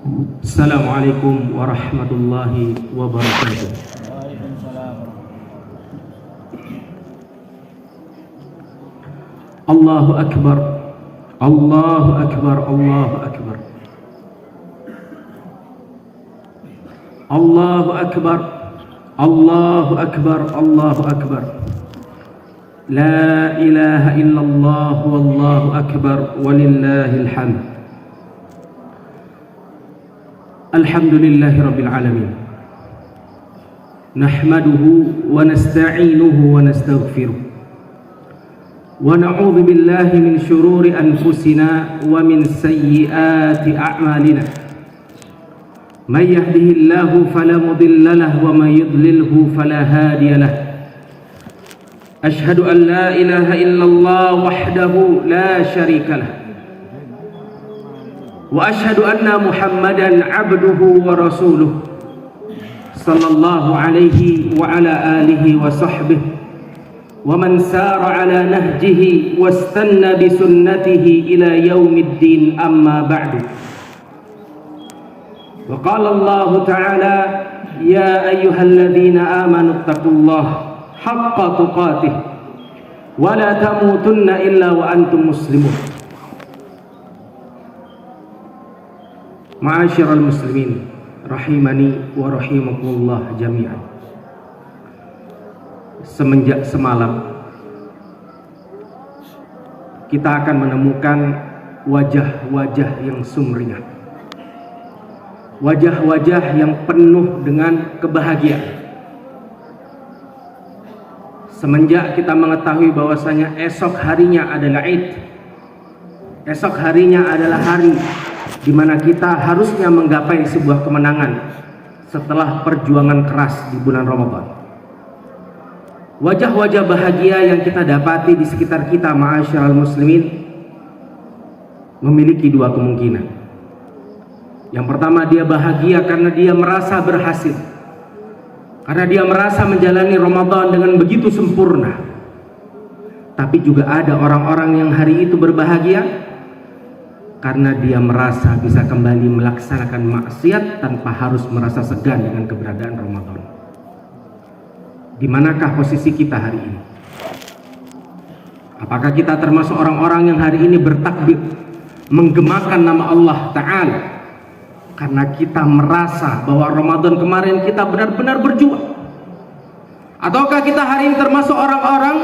Assalamualaikum warahmatullahi wabarakatuh. Allahu Akbar, Allahu Akbar, Allahu Akbar, Allahu Akbar, Allahu Akbar, Allahu Akbar. La ilaha illallah wallahu akbar walillahil hamd. Alhamdulillahi rabbil alamin. Nahmaduhu wa nasta'inuhu wa nastaghfiruh. Wa na'udzu billahi min syururi anfusina wa min sayyiati a'malina. May yahdihillahu fala mudilla lahu wa may yudlilhu fala hadiya lahu. Ashhadu an la ilaha illallah wahdahu la syarika lah. Wa ashhadu anna Muhammadan abduhu wa rasuluh sallallahu alaihi wa ala alihi wa sahbihi wa man sara ala nahjihi wastanna bi sunnatihi ila yaumiddin, amma ba'du. Wa qala Allah ta'ala ya ayyuhalladzina amanu taqullaha haqqa tuqatih wa la tamutunna illa wa antum muslimun. Ma'asyiral muslimin rahimani wa rahimakumullah jami'an. Semenjak semalam kita akan menemukan wajah-wajah yang sumringah, wajah-wajah yang penuh dengan kebahagiaan. Semenjak kita mengetahui bahwasanya esok harinya adalah Id, esok harinya adalah hari di mana kita harusnya menggapai sebuah kemenangan setelah perjuangan keras di bulan Ramadan. Wajah-wajah bahagia yang kita dapati di sekitar kita, ma'asyiral muslimin, memiliki dua kemungkinan. Yang pertama, dia bahagia karena dia merasa berhasil, karena dia merasa menjalani Ramadan dengan begitu sempurna. Tapi juga ada orang-orang yang hari itu berbahagia karena dia merasa bisa kembali melaksanakan maksiat tanpa harus merasa segan dengan keberadaan Ramadan. Di manakah posisi kita hari ini? Apakah kita termasuk orang-orang yang hari ini bertakbir, menggemakan nama Allah Ta'ala karena kita merasa bahwa Ramadan kemarin kita benar-benar berjuang? Ataukah kita hari ini termasuk orang-orang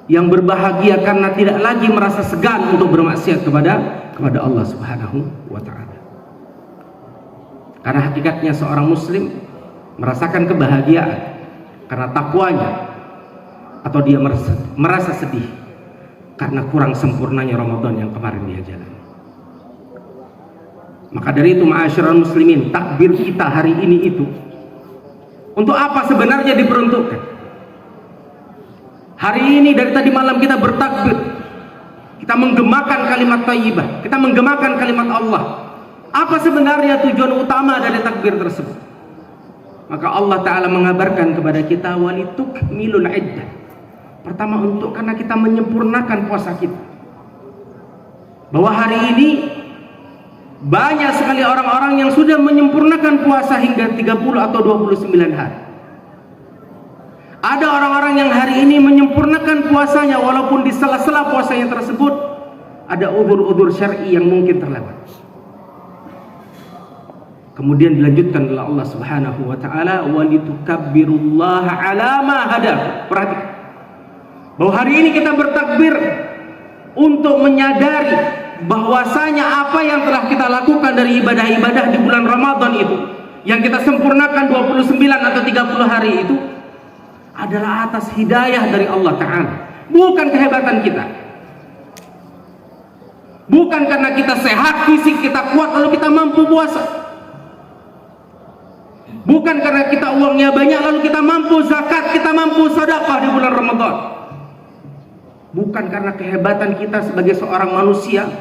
yang berbahagia karena tidak lagi merasa segan untuk bermaksiat kepada Allah Subhanahu wa Ta'ala? Karena hakikatnya seorang muslim merasakan kebahagiaan karena takwanya, atau dia merasa sedih karena kurang sempurnanya Ramadan yang kemarin dia jalani. Maka dari itu, ma'asyiral muslimin, takbir kita hari ini itu untuk apa sebenarnya diperuntukkan? Hari ini dari tadi malam kita bertakbir, kita menggemakan kalimat thayyibah, kita menggemakan kalimat Allah. Apa sebenarnya tujuan utama dari takbir tersebut? Maka Allah Ta'ala mengabarkan kepada kita, walitukmilul iddah. Pertama, karena kita menyempurnakan puasa kita. Bahwa hari ini banyak sekali orang-orang yang sudah menyempurnakan puasa hingga 30 atau 29 hari. Ada orang-orang yang hari ini menyempurnakan puasanya walaupun di sela-sela puasanya tersebut ada udzur-udzur syar'i yang mungkin terlewat. Kemudian dilanjutkan oleh Allah Subhanahu wa Ta'ala, walitukabbirullaha ala ma hadakum. Perhatikan bahwa hari ini kita bertakbir untuk menyadari bahwasanya apa yang telah kita lakukan dari ibadah-ibadah di bulan Ramadan itu, yang kita sempurnakan 29 atau 30 hari itu, adalah atas hidayah dari Allah Ta'ala, bukan kehebatan kita, bukan karena kita sehat fisik, kita kuat lalu kita mampu puasa, bukan karena kita uangnya banyak lalu kita mampu zakat, kita mampu sedekah di bulan Ramadan, bukan karena kehebatan kita sebagai seorang manusia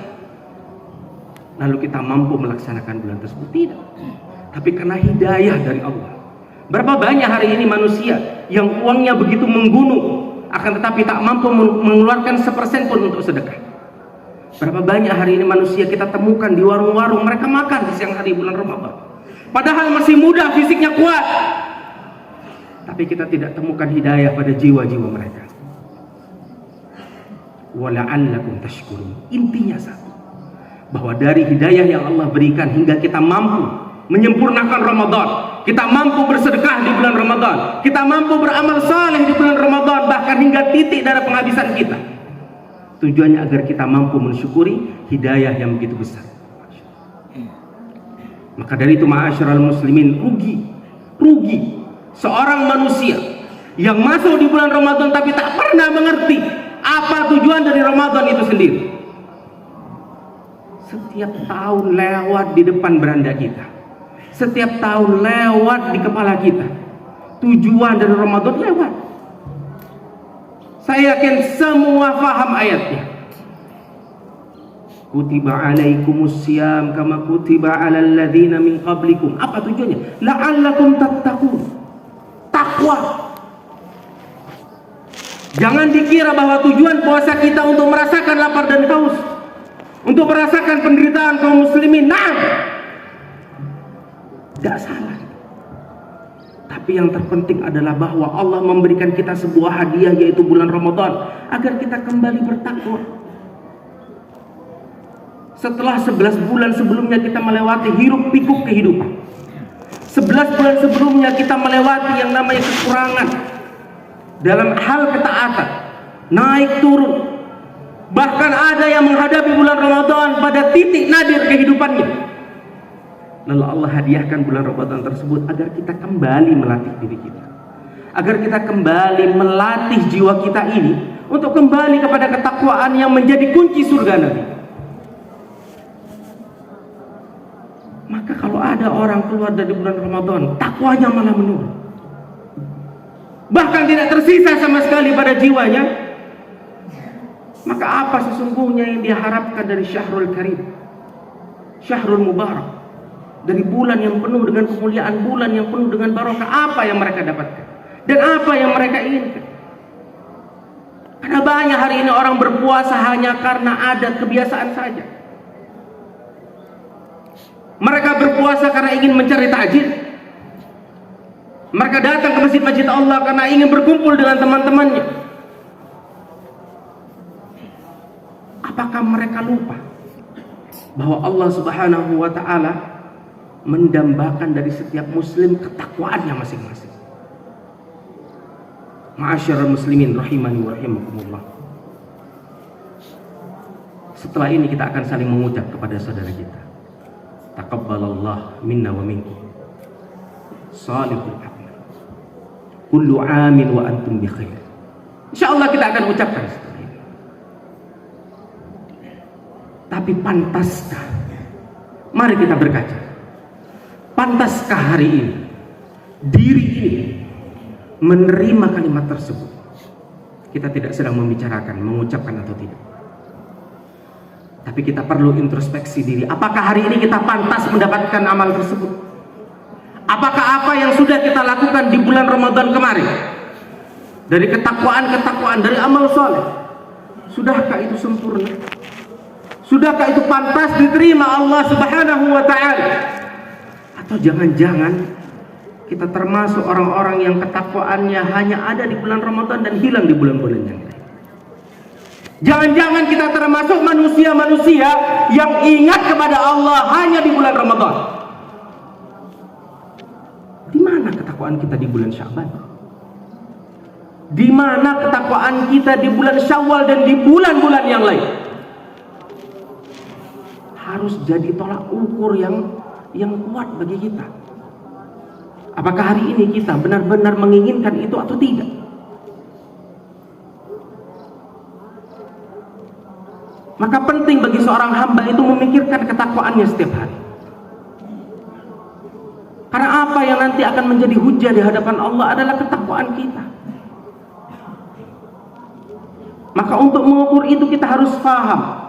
lalu kita mampu melaksanakan bulan tersebut, tidak, tapi karena hidayah dari Allah. Berapa banyak hari ini manusia yang uangnya begitu menggunung, akan tetapi tak mampu mengeluarkan 1% pun untuk sedekah. Berapa banyak hari ini manusia kita temukan di warung-warung, mereka makan di siang hari bulan Ramadan. Padahal masih muda, fisiknya kuat. Tapi kita tidak temukan hidayah pada jiwa-jiwa mereka. Wala'allakum tashkurun. Intinya satu, bahwa dari hidayah yang Allah berikan hingga kita mampu menyempurnakan Ramadan, kita mampu bersedekah di bulan Ramadan, kita mampu beramal saleh di bulan Ramadan, bahkan hingga titik darah penghabisan kita. Tujuannya agar kita mampu mensyukuri hidayah yang begitu besar. Maka dari itu ma'asyiral muslimin, rugi seorang manusia yang masuk di bulan Ramadan tapi tak pernah mengerti apa tujuan dari Ramadan itu sendiri. Setiap tahun lewat di depan beranda kita, setiap tahun lewat di kepala kita, tujuan dari Ramadan lewat. Saya yakin semua faham ayatnya. Kutiba alaikumus syiyam kama kutiba alal ladzina min qablikum. Apa tujuannya? La'allakum tattaqun. Takwa. Jangan dikira bahwa tujuan puasa kita untuk merasakan lapar dan haus, untuk merasakan penderitaan kaum muslimin. Nah, tidak salah. Tapi yang terpenting adalah bahwa Allah memberikan kita sebuah hadiah, yaitu bulan Ramadan, agar kita kembali bertakwa. Setelah 11 bulan sebelumnya kita melewati hiruk pikuk kehidupan, 11 bulan sebelumnya kita melewati yang namanya kekurangan dalam hal ketaatan, naik turun, bahkan ada yang menghadapi bulan Ramadan pada titik nadir kehidupannya. Lalu Allah hadiahkan bulan Ramadan tersebut agar kita kembali melatih diri kita, agar kita kembali melatih jiwa kita ini untuk kembali kepada ketakwaan yang menjadi kunci surga nanti. Maka kalau ada orang keluar dari bulan Ramadan, takwanya malah menurun, bahkan tidak tersisa sama sekali pada jiwanya, maka apa sesungguhnya yang dia harapkan dari Syahrul Karim, Syahrul Mubarak, dari bulan yang penuh dengan kemuliaan, bulan yang penuh dengan barokah? Apa yang mereka dapatkan dan apa yang mereka inginkan? Karena banyak hari ini orang berpuasa hanya karena ada kebiasaan saja. Mereka berpuasa karena ingin mencari takjil. Mereka datang ke masjid-masjid Allah karena ingin berkumpul dengan teman-temannya. Apakah mereka lupa bahwa Allah Subhanahu wa ta'ala mendambakan dari setiap muslim ketakwaannya masing-masing? Ma'asyiral muslimin rahimani wa rahimakumullah. Setelah ini kita akan saling mengucap kepada saudara kita, taqabbalallah minna wa minkum salihul a'mal, kullu amin wa antum bi khair. Insyaallah kita akan ucapkan setelah ini. Tapi pantaskah, mari kita berkaca, pantaskah hari ini diri ini menerima kalimat tersebut? Kita tidak sedang membicarakan mengucapkan atau tidak, tapi kita perlu introspeksi diri. Apakah hari ini kita pantas mendapatkan amal tersebut? Apakah apa yang sudah kita lakukan di bulan Ramadan kemarin, dari ketakwaan, dari amal soleh, sudahkah itu sempurna? Sudahkah itu pantas diterima Allah Subhanahu wa ta'ala? Atau jangan-jangan kita termasuk orang-orang yang ketakwaannya hanya ada di bulan Ramadan dan hilang di bulan-bulan yang lain? Jangan-jangan kita termasuk manusia-manusia yang ingat kepada Allah hanya di bulan Ramadan? Di mana ketakwaan kita di bulan Sya'ban? Di mana ketakwaan kita di bulan Syawal dan di bulan-bulan yang lain? Harus jadi tolak ukur yang kuat bagi kita. Apakah hari ini kita benar-benar menginginkan itu atau tidak? Maka penting bagi seorang hamba itu memikirkan ketakwaannya setiap hari. Karena apa yang nanti akan menjadi hujah di hadapan Allah adalah ketakwaan kita. Maka untuk mengukur itu kita harus paham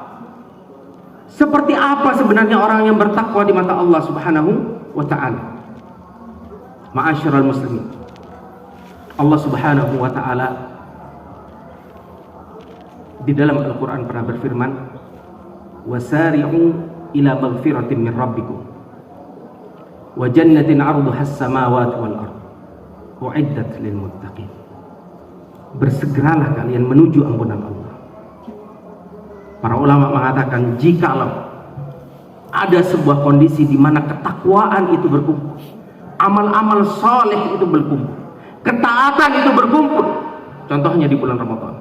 seperti apa sebenarnya orang yang bertakwa di mata Allah Subhanahu wa ta'ala. Ma'asyiral muslimin, Allah Subhanahu wa ta'ala di dalam Al-Quran pernah berfirman, wasari'u ila maghfiratin min rabbikum wa jannatin 'arduha as-samawati wal ardh u'iddat lil muttaqin. Bersegeralah kalian menuju ampunan Allah. Para ulama mengatakan jikalau ada sebuah kondisi di mana ketakwaan itu berkumpul, amal-amal soleh itu berkumpul, ketaatan itu berkumpul, contohnya di bulan Ramadan,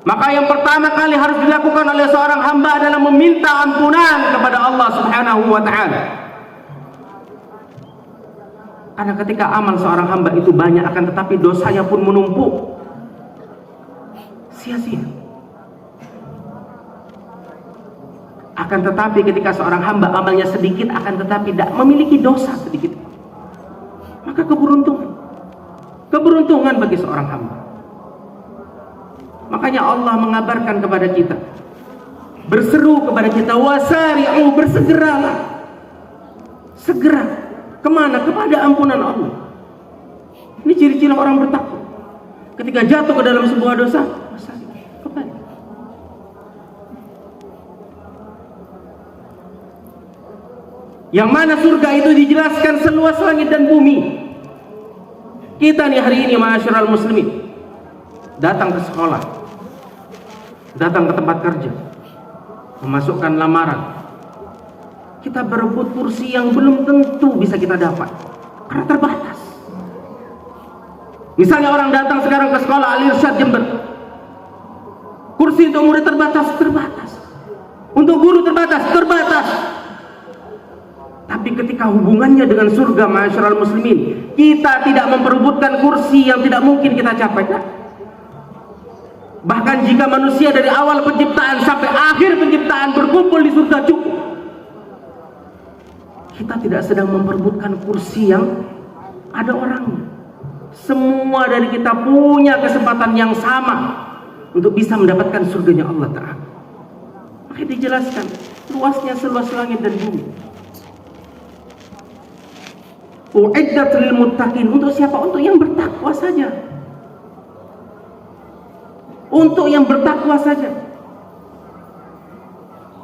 maka yang pertama kali harus dilakukan oleh seorang hamba adalah meminta ampunan kepada Allah Subhanahu wa ta'ala. Karena ketika amal seorang hamba itu banyak, akan tetapi dosanya pun menumpuk, sia-sia. Akan tetapi ketika seorang hamba amalnya sedikit, akan tetapi tidak memiliki dosa sedikit, maka keberuntungan bagi seorang hamba. Makanya Allah mengabarkan kepada kita, berseru kepada kita, wasari'u, bersegeralah. Segera kemana? Kepada ampunan Allah. Ini ciri-ciri orang bertakwa. Ketika jatuh ke dalam sebuah dosa, kembali. Yang mana surga itu dijelaskan seluas langit dan bumi. Kita nih hari ini ma'asyiral muslimin datang ke sekolah, datang ke tempat kerja, memasukkan lamaran, kita berebut kursi yang belum tentu bisa kita dapat karena terbatas. Misalnya orang datang sekarang ke sekolah Al-Irsyad Jember, kursi untuk murid terbatas, untuk guru terbatas. Tapi ketika hubungannya dengan surga, ma'asyiral muslimin, kita tidak memperebutkan kursi yang tidak mungkin kita capai. Bahkan jika manusia dari awal penciptaan sampai akhir penciptaan berkumpul di surga cukup, kita tidak sedang memperebutkan kursi yang ada orangnya. Semua dari kita punya kesempatan yang sama untuk bisa mendapatkan surganya Allah Ta'ala. Maka dijelaskan luasnya seluas langit dan bumi. U'iddat lil muttaqin. Untuk siapa? Untuk yang bertakwa saja. Untuk yang bertakwa saja.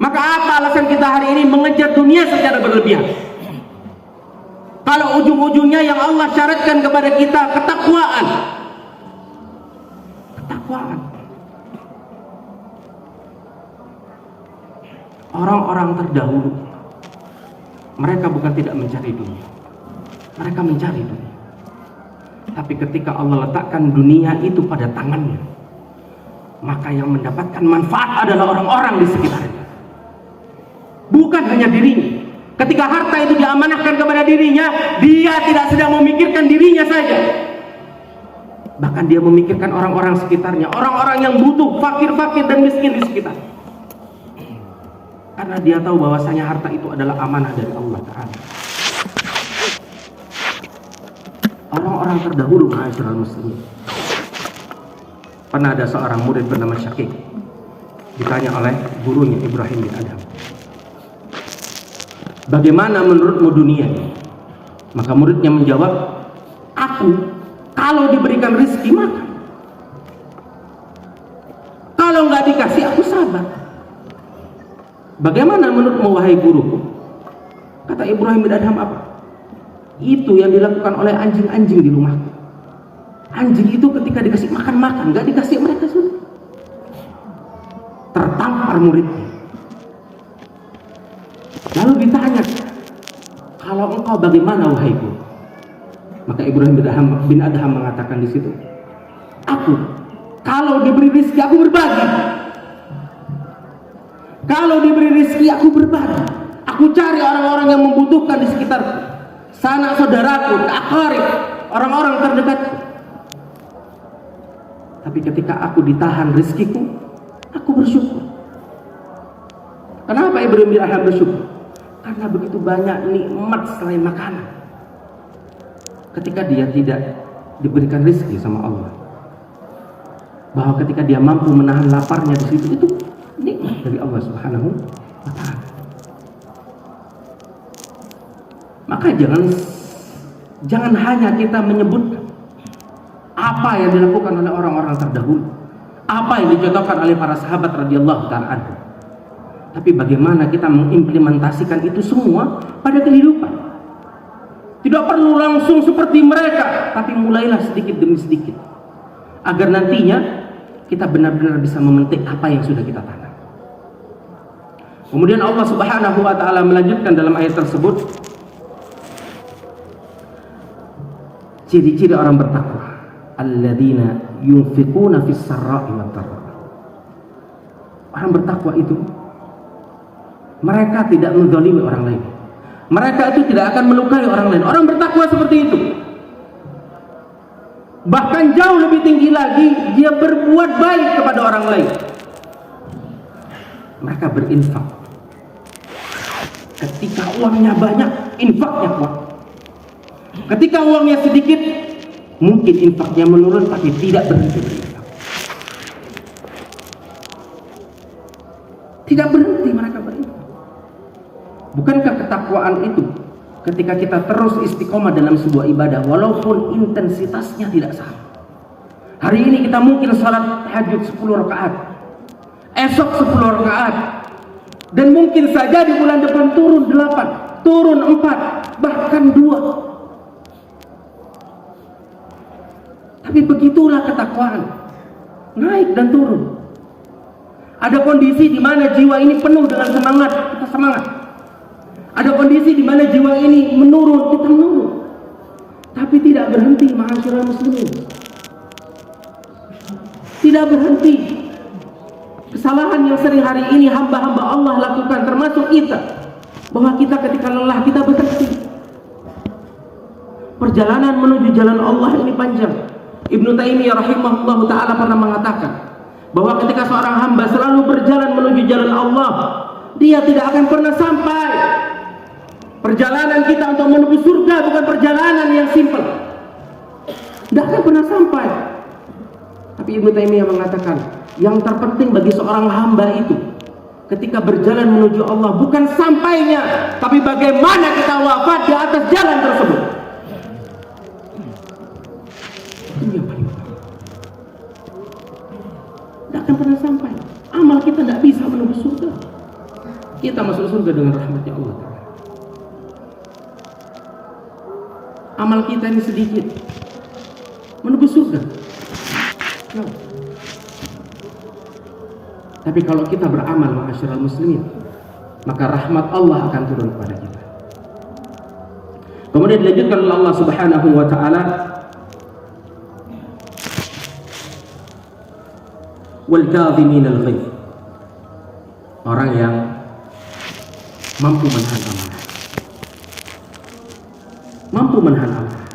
Maka apa alasan kita hari ini mengejar dunia secara berlebihan? Kalau ujung-ujungnya yang Allah syaratkan kepada kita ketakwaan. Orang-orang terdahulu, mereka bukan tidak mencari dunia, mereka mencari dunia. Tapi ketika Allah letakkan dunia itu pada tangannya, maka yang mendapatkan manfaat adalah orang-orang di sekitarnya, bukan hanya dirinya. Ketika harta itu diamanahkan kepada dirinya, dia tidak sedang memikirkan dirinya saja, bahkan dia memikirkan orang-orang sekitarnya, orang-orang yang butuh, fakir-fakir dan miskin di sekitar. Karena dia tahu bahwasanya harta itu adalah amanah dari Allah Ta'ala. Orang-orang terdahulu, ma'asyiral muslimin, pernah ada seorang murid bernama Syakik ditanya oleh gurunya Ibrahim bin Adham, bagaimana menurutmu dunia? Maka muridnya menjawab, aku kalau diberikan rezeki makan, kalau nggak dikasih aku sabar. Bagaimana menurutmu wahai guruku? Kata Ibrahim bin Adham, apa? Itu yang dilakukan oleh anjing-anjing di rumahku. Anjing itu ketika dikasih makan, nggak dikasih mereka sudah tertampar muridnya. Lalu ditanya, kalau engkau bagaimana wahai guru? Maka Ibrahim bin Adham mengatakan di situ, aku kalau diberi rezeki aku berbagi. Kalau diberi rezeki aku berbagi. Aku cari orang-orang yang membutuhkan di sekitarku, sanak saudaraku, akrab, orang-orang terdekatku. Tapi ketika aku ditahan rezekiku, aku bersyukur. Kenapa Ibrahim bin Adham bersyukur? Karena begitu banyak nikmat selain makanan. Ketika dia tidak diberikan rezeki sama Allah, bahwa ketika dia mampu menahan laparnya di situ, itu nikmat dari Allah Subhanahu wa Ta'ala. Maka jangan hanya kita menyebut apa yang dilakukan oleh orang-orang terdahulu, apa yang dicontohkan oleh para sahabat radhiyallahu ta'ala anhu. Tapi bagaimana kita mengimplementasikan itu semua pada kehidupan? Tidak perlu langsung seperti mereka, tapi mulailah sedikit demi sedikit, agar nantinya kita benar-benar bisa memetik apa yang sudah kita tanam. Kemudian Allah Subhanahu wa taala melanjutkan dalam ayat tersebut, ciri-ciri orang bertakwa, alladzina yunfiquna fis sarra'i wad dharra. Orang bertakwa itu mereka tidak menzalimi orang lain. Mereka itu tidak akan melukai orang lain. Orang bertakwa seperti itu. Bahkan jauh lebih tinggi lagi, dia berbuat baik kepada orang lain. Mereka berinfak. Ketika uangnya banyak, infaknya kuat. Ketika uangnya sedikit, mungkin infaknya menurun, tapi tidak berhenti berinfak. Tidak berhenti mereka berinfak. Bukankah ketakwaan itu ketika kita terus istiqomah dalam sebuah ibadah walaupun intensitasnya tidak sama? Hari ini kita mungkin salat tahajud 10 rakaat, esok 10 rakaat, dan mungkin saja di bulan depan turun 8, turun 4, bahkan 2. Tapi begitulah ketakwaan, naik dan turun. Ada kondisi di mana jiwa ini penuh dengan semangat, kita semangat. Ada kondisi di mana jiwa ini menurun, kita menurun. Tapi tidak berhenti, ma'asyiral muslimin. Tidak berhenti. Kesalahan yang sering hari ini hamba-hamba Allah lakukan, termasuk kita, bahwa kita ketika lelah kita berhenti. Perjalanan menuju jalan Allah ini panjang. Ibnu Taimiyah rahimahullah ta'ala pernah mengatakan bahwa ketika seorang hamba selalu berjalan menuju jalan Allah, dia tidak akan pernah sampai. Perjalanan kita untuk menuju surga bukan perjalanan yang simpel, tidak akan pernah sampai. Tapi Ibnu Taimiyah mengatakan, yang terpenting bagi seorang hamba itu ketika berjalan menuju Allah bukan sampainya, tapi bagaimana kita wafat di atas jalan tersebut. Itu yang paling utama. Tidak akan pernah sampai. Amal kita tidak bisa menuju surga. Kita masuk surga dengan rahmatnya Allah Ta'ala. Amal kita ini sedikit menuju surga. No. Tapi kalau kita beramal, ma'asyiral muslimin, maka rahmat Allah akan turun kepada kita. Kemudian dilanjutkan oleh Allah Subhanahu wa taala, wal kadhimin al ghaidh. Orang yang mampu menahan amarah. Mampu menahan amarah.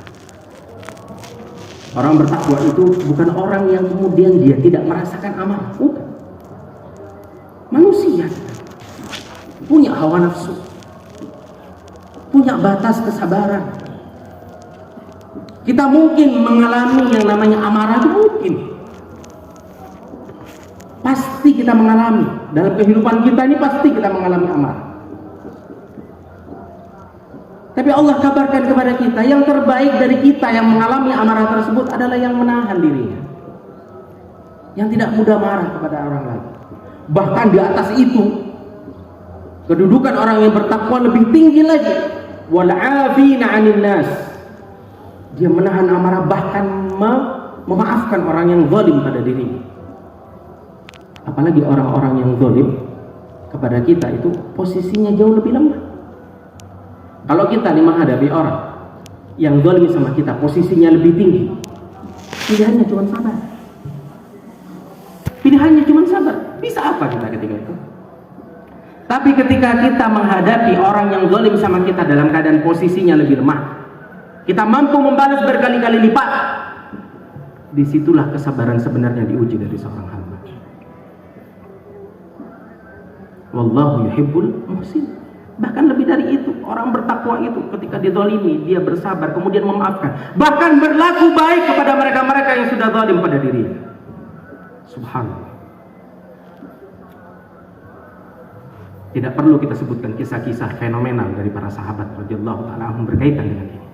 Orang bertakwa itu bukan orang yang kemudian dia tidak merasakan amarah, bukan. Manusia punya hawa nafsu, punya batas kesabaran. Kita mungkin mengalami yang namanya amarah, itu mungkin. Pasti kita mengalami. Dalam kehidupan kita ini pasti kita mengalami amarah. Tapi Allah kabarkan kepada kita, yang terbaik dari kita yang mengalami amarah tersebut adalah yang menahan dirinya, yang tidak mudah marah kepada orang lain. Bahkan di atas itu, kedudukan orang yang bertakwa lebih tinggi lagi. Wal 'afina 'anil nas. Dia menahan amarah, bahkan memaafkan orang yang zalim pada dirinya. Apalagi orang-orang yang zalim kepada kita itu posisinya jauh lebih lemah. Kalau kita nih menghadapi orang yang zalim sama kita, posisinya lebih tinggi, pilihannya cuma sabar. Pilihannya cuma sabar. Bisa apa kita ketika itu? Tapi ketika kita menghadapi orang yang zalim sama kita dalam keadaan posisinya lebih lemah, kita mampu membalas berkali-kali lipat. Disitulah kesabaran sebenarnya diuji dari seorang hamba. Wallahu yuhibbul muhsin. Bahkan lebih dari itu, orang bertakwa itu ketika dizalimi, dia bersabar, kemudian memaafkan, bahkan berlaku baik kepada mereka-mereka yang sudah zalim pada dirinya. Subhanallah. Tidak perlu kita sebutkan kisah-kisah fenomenal dari para sahabat radhiyallahu ta'ala anhum berkaitan dengan ini.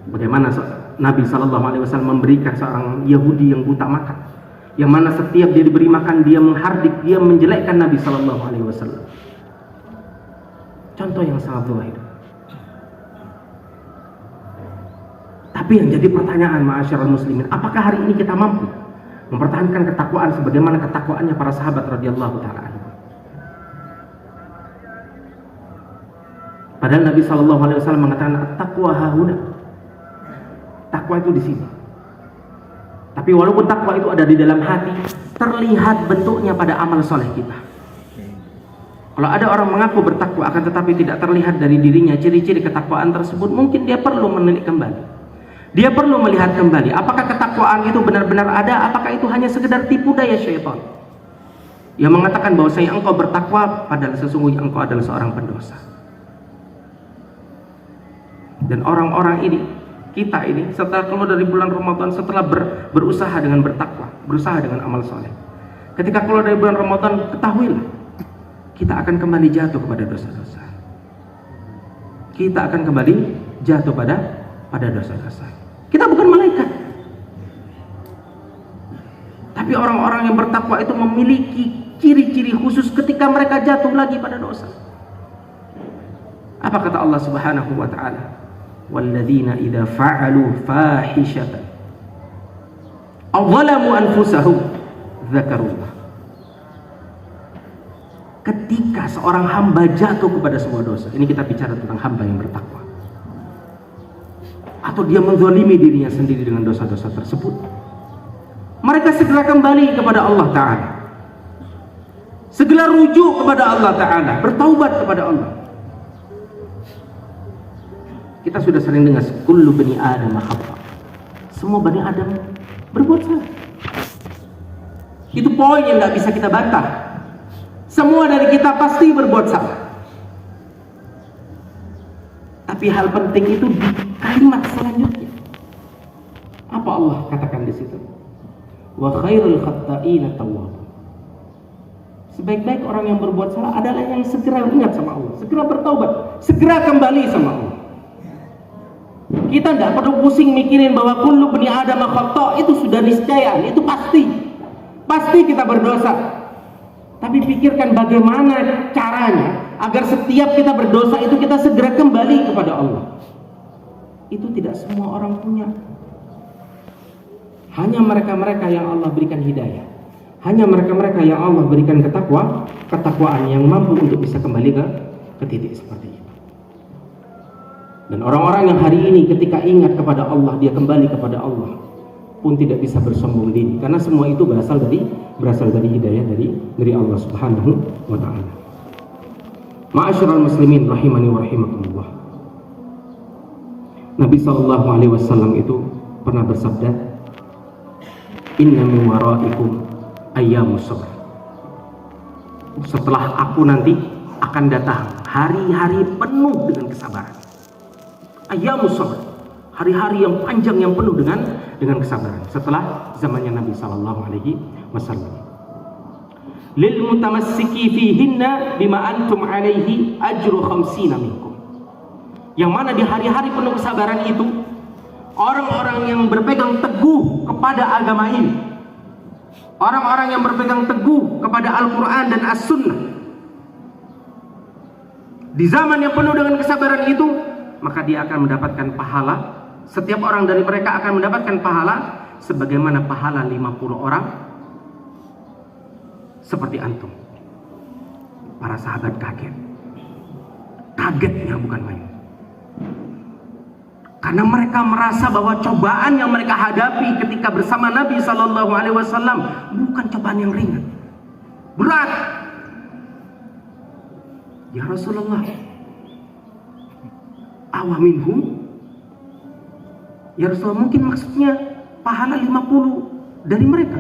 Bagaimana Nabi SAW memberikan seorang Yahudi yang buta makan, yang mana setiap dia diberi makan dia menghardik, dia menjelekkan Nabi Sallallahu Alaihi Wasallam. Contoh yang sangat zahir. Tapi yang jadi pertanyaan ma'asyiral muslimin, apakah hari ini kita mampu mempertahankan ketakwaan sebagaimana ketakwaannya para sahabat radhiyallahu taala anhum? Padahal Nabi Sallallahu Alaihi Wasallam mengatakan at-taqwa hahuna. Takwa itu di sini. Tapi walaupun takwa itu ada di dalam hati, terlihat bentuknya pada amal soleh kita. Kalau ada orang mengaku bertakwa akan tetapi tidak terlihat dari dirinya ciri-ciri ketakwaan tersebut, mungkin dia perlu menilik kembali. Dia perlu melihat kembali apakah ketakwaan itu benar-benar ada, apakah itu hanya sekedar tipu daya syaitan yang mengatakan bahwasanya engkau bertakwa padahal sesungguhnya engkau adalah seorang pendosa. Dan orang-orang ini, kita ini setelah keluar dari bulan Ramadan, setelah berusaha dengan bertakwa, berusaha dengan amal soleh, ketika keluar dari bulan Ramadan, ketahuilah kita akan kembali jatuh kepada dosa-dosa. Kita akan kembali jatuh pada dosa-dosa. Kita bukan malaikat, tapi orang-orang yang bertakwa itu memiliki ciri-ciri khusus ketika mereka jatuh lagi pada dosa. Apa kata Allah Subhanahu wa taala? Walladzina idza fa'alu fahishatan aw zalamu anfusahum dzakarullah. Ketika seorang hamba jatuh kepada sebuah dosa, ini kita bicara tentang hamba yang bertakwa, atau dia menzalimi dirinya sendiri dengan dosa-dosa tersebut, mereka segera kembali kepada Allah Ta'ala, segera rujuk kepada Allah Ta'ala, bertaubat kepada Allah. Kita sudah sering dengar kullu bani Adam khata. Semua bani Adam berbuat salah. Itu poin yang nggak bisa kita bantah. Semua dari kita pasti berbuat salah. Tapi hal penting itu di kalimat selanjutnya. Apa Allah katakan di situ? Wa khairul khatta'ina tawwab. Sebaik-baik orang yang berbuat salah adalah yang segera ingat sama Allah, segera bertaubat, segera kembali sama Allah. Kita tidak perlu pusing mikirin bahwa kullu bani Adam khata, itu sudah niscaya, itu pasti kita berdosa. Tapi pikirkan bagaimana caranya agar setiap kita berdosa itu kita segera kembali kepada Allah. Itu tidak semua orang punya. Hanya mereka-mereka yang Allah berikan hidayah, hanya mereka-mereka yang Allah berikan ketakwaan yang mampu untuk bisa kembali ke titik seperti itu. Dan orang-orang yang hari ini ketika ingat kepada Allah, dia kembali kepada Allah, pun tidak bisa bersombong diri, karena semua itu berasal dari hidayah dari Allah Subhanahu wa taala. Ma'asyiral muslimin rahimani wa rahimakumullah. Nabi sallallahu alaihi wasallam itu pernah bersabda, "Inna min waraikum ayyamus sabr." Setelah aku nanti akan datang hari-hari penuh dengan kesabaran. Ayyamus sabr, hari-hari yang panjang yang penuh dengan kesabaran setelah zamannya Nabi sallallahu alaihi wasallam. Lil mutamassiki fihinna bima antum alaihi ajru 50 minkum. Yang mana di hari-hari penuh kesabaran itu, orang-orang yang berpegang teguh kepada agama ini, orang-orang yang berpegang teguh kepada Al-Quran dan As-Sunnah, di zaman yang penuh dengan kesabaran itu, maka dia akan mendapatkan pahala. Setiap orang dari mereka akan mendapatkan pahala sebagaimana pahala 50 orang seperti antum. Para sahabat kagetnya bukan main, karena mereka merasa bahwa cobaan yang mereka hadapi ketika bersama Nabi Sallallahu Alaihi Wasallam bukan cobaan yang ringan, berat. Ya Rasulullah, awaminhum, ya Rasulullah, mungkin maksudnya pahala 50 dari mereka.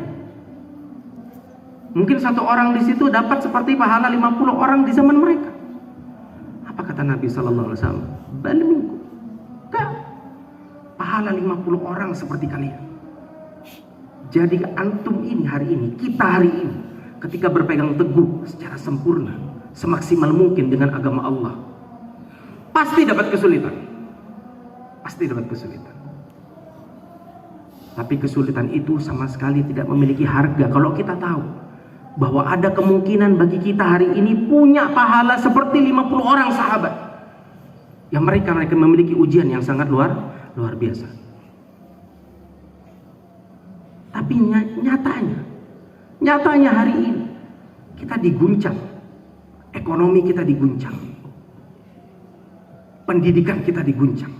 Mungkin satu orang di situ dapat seperti pahala 50 orang di zaman mereka. Apa kata Nabi Sallallahu Alaihi Wasallam? Bal minkum, pahala 50 orang seperti kalian. Jadi antum ini hari ini, kita hari ini, ketika berpegang teguh secara sempurna, semaksimal mungkin dengan agama Allah, pasti dapat kesulitan. Pasti dapat kesulitan. Tapi kesulitan itu sama sekali tidak memiliki harga kalau kita tahu bahwa ada kemungkinan bagi kita hari ini punya pahala seperti 50 orang sahabat yang mereka memiliki ujian yang sangat luar biasa. Tapi nyatanya hari ini kita diguncang, ekonomi kita diguncang, pendidikan kita diguncang,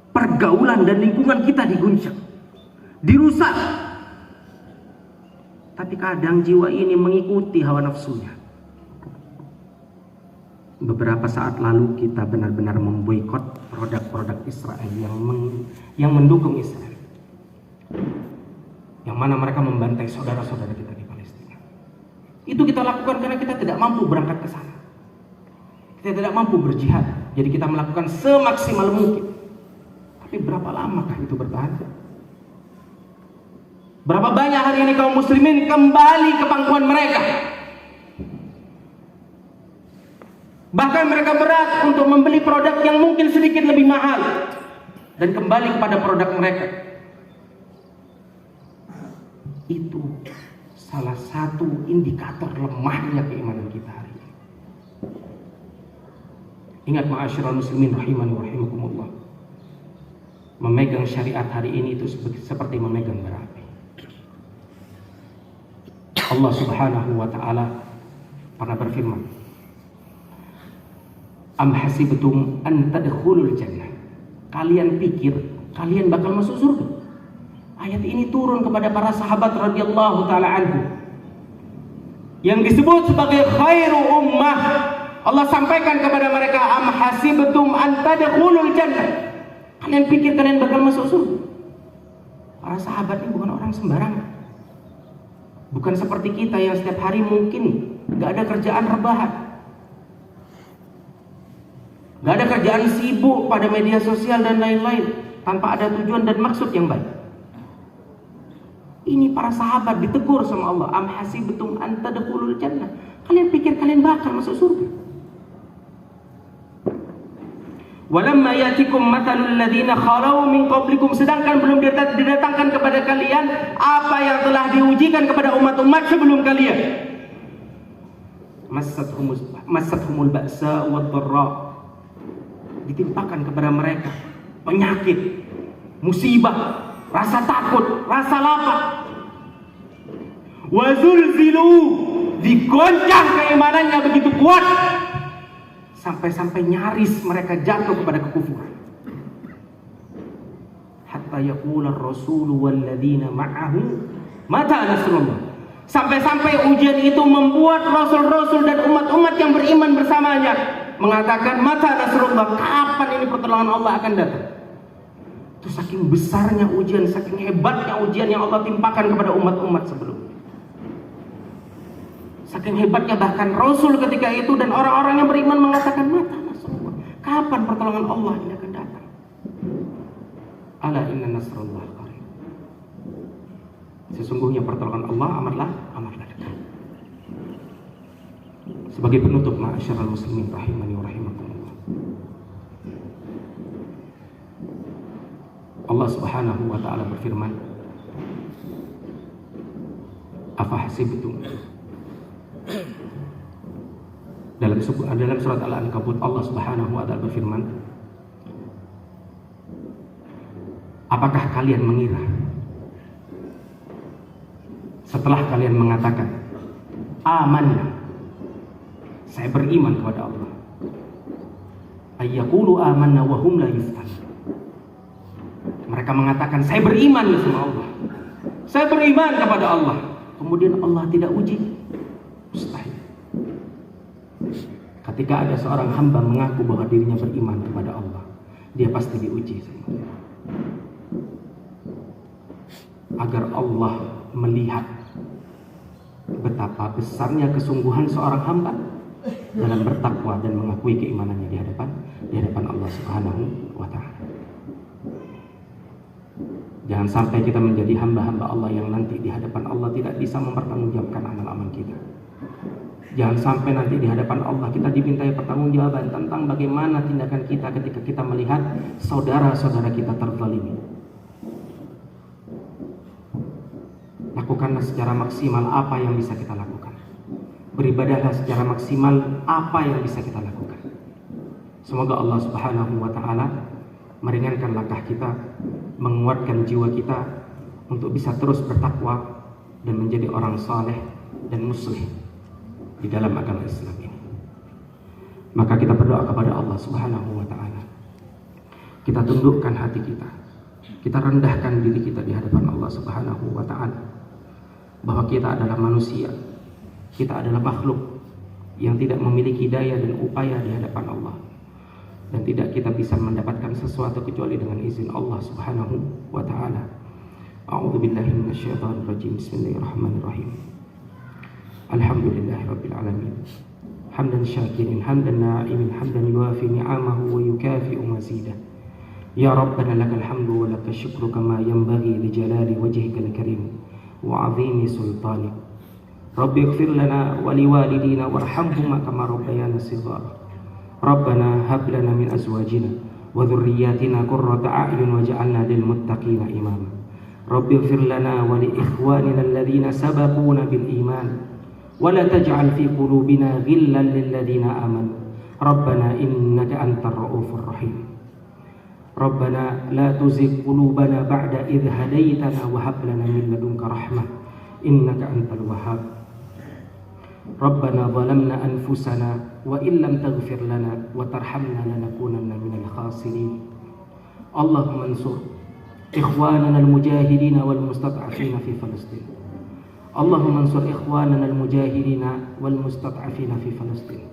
pergaulan dan lingkungan kita diguncang, dirusak. Tapi kadang jiwa ini mengikuti hawa nafsunya. Beberapa saat lalu kita benar-benar memboikot produk-produk Israel yang mendukung Israel, yang mana mereka membantai saudara-saudara kita di Palestina. Itu kita lakukan karena kita tidak mampu berangkat ke sana. Kita tidak mampu berjihad. Jadi kita melakukan semaksimal mungkin. Tapi berapa lamakah itu bertahan? Berapa banyak hari ini kaum muslimin kembali ke pangkuan mereka? Bahkan mereka berat untuk membeli produk yang mungkin sedikit lebih mahal dan kembali kepada produk mereka. Itu salah satu indikator lemahnya keimanan kita hari ini. Ingat ma'asyiral muslimin rahimani wa rahimakumullah. Memegang syariat hari ini itu seperti memegang bara api. Allah Subhanahu wa taala pernah berfirman, "Am hasibtum an tadkhulul jannah?" Kalian pikir kalian bakal masuk surga? Ayat ini turun kepada para sahabat radhiyallahu taala anhu yang disebut sebagai khairu ummah. Allah sampaikan kepada mereka, "Am hasibtum an tadkhulul jannah?" Kalian pikir kalian bakal masuk surga? Para sahabat ini bukan orang sembarangan. Bukan seperti kita yang setiap hari mungkin gak ada kerjaan rebahan, gak ada kerjaan sibuk pada media sosial dan lain-lain tanpa ada tujuan dan maksud yang baik. Ini para sahabat ditegur sama Allah, "Am hasibtum an tadkhulul jannah?" Kalian pikir kalian bakal masuk surga? Walamma yatikum mathalul ladzina khalau min qablikum, sedangkan belum didatangkan kepada kalian apa yang telah diujikan kepada umat-umat sebelum kalian. Massathumul ba'sa wad dharra, ditimpakan kepada mereka penyakit, musibah, rasa takut, rasa lapar. Wa zulzilu, digoncang keimanannya begitu kuat sampai-sampai nyaris mereka jatuh kepada kekufuran. Hatta yaqula ar-rasulu walladzina ma'ahu mata nasrullah. Sampai-sampai ujian itu membuat rasul-rasul dan umat-umat yang beriman bersamanya mengatakan, "Mata nasrullah?" Kapan ini pertolongan Allah akan datang? Itu saking besarnya ujian, saking hebatnya ujian yang Allah timpakan kepada umat-umat sebelumnya. Saking hebatnya bahkan Rasul ketika itu dan orang-orang yang beriman mengatakan, "Mata nasrullah?" Kapan pertolongan Allah ini akan datang? Ala inna nasrullah qarib. Sesungguhnya pertolongan Allah amatlah dekat. Sebagai penutup, ma'asyiral muslimin rahimani wa rahimakumullah, Allah Subhanahu wa taala berfirman, "Afa hasibtum?" Dalam surat Al-Ankabut Allah Subhanahu wa taala berfirman, "Apakah kalian mengira setelah kalian mengatakan amanna, saya beriman kepada Allah, ayyaqulu amanna wa hum la yuftan." Mereka mengatakan saya beriman sama Allah, saya beriman kepada Allah, kemudian Allah tidak uji? Mustahil. Ketika ada seorang hamba mengaku bahwa dirinya beriman kepada Allah, dia pasti diuji sama Allah. Agar Allah melihat betapa besarnya kesungguhan seorang hamba dalam bertakwa dan mengakui keimanannya di hadapan Allah Subhanahu wa taala. Jangan sampai kita menjadi hamba-hamba Allah yang nanti di hadapan Allah tidak bisa mempertanggungjawabkan amal-amal kita. Jangan sampai nanti di hadapan Allah kita dimintai pertanggungjawaban tentang bagaimana tindakan kita ketika kita melihat saudara-saudara kita terzalimi. Lakukanlah secara maksimal apa yang bisa kita lakukan. Beribadahlah secara maksimal apa yang bisa kita lakukan. Semoga Allah Subhanahu wa ta'ala meringankan langkah kita, menguatkan jiwa kita untuk bisa terus bertakwa dan menjadi orang saleh dan muslih di dalam agama Islam ini. Maka kita berdoa kepada Allah Subhanahu wa ta'ala. Kita tundukkan hati kita. Kita rendahkan diri kita di hadapan Allah Subhanahu wa ta'ala. Bahwa kita adalah manusia, kita adalah makhluk yang tidak memiliki daya dan upaya di hadapan Allah, dan tidak kita bisa mendapatkan sesuatu kecuali dengan izin Allah Subhanahu wa ta'ala. A'udzubillahi minasyaitonir rajim. Bismillahirrahmanirrahim. Alhamdulillahirabbil alamin. Hamdan syakirin, hamdan na'imin, hamdan yuwafi ni'amahu wa yukafi'u mazidah. Ya Rabbana lakal hamdu wa lakal syukru kama yanbaghi li jalali wajhikal karim wa 'azimi sultanik. Rabbi ighfir lana wa liwalidina warhamhuma kama rabbayana shighara. Rabbana hab lana min azwajina wa dhurriyyatina qurrata a'yun waj'alna lil muttaqina imama. Rabbi ighfir lana wa li ikhwanina alladhina sabaquna bil iman wa la taj'al fi qulubina ghillan lil ladzina amanu. Rabbana innaka antar raufur rahim. Rabbana la tuzigh qulubana ba'da idh hadaytana wa hab lana min ladunka rahmah innaka antal wahhab. Rabbana zalamna anfusana wa illam taghfir lana wa tarhamna lanakunanna minal khasirin. Allahumma ansur ikhwanana al-mujahidin wal mustad'afin fi Palestin. Allahumma ansur ikhwanana al-mujahidin wal mustad'afin fi Palestin.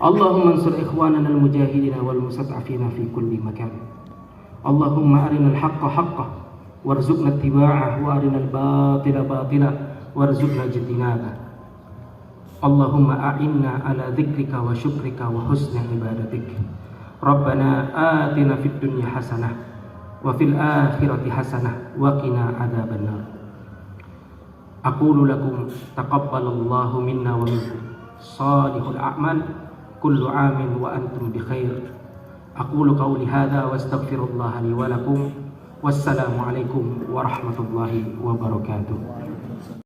Allahumma ansur ikhwanana al-mujahidin wal mustad'afin fi kulli makan. Allahumma arinal haqqa haqqan warzuqna ittiba'ah wa arinal batila batila warzuqna ijtinabah. Allahumma a'inna ala dzikrika wa syukrika wa husni ibadatik. Rabbana atina fid dunya hasanah wa fil akhirati hasanah wa qina adzabannar. Aqulu lakum taqabbalallahu minna wa minkum salihul a'mal kullu 'amin wa antum bi khair. Aqulu qawli hadza wa astaghfirullaha li wa lakum. Wassalamu alaikum warahmatullahi wabarakatuh.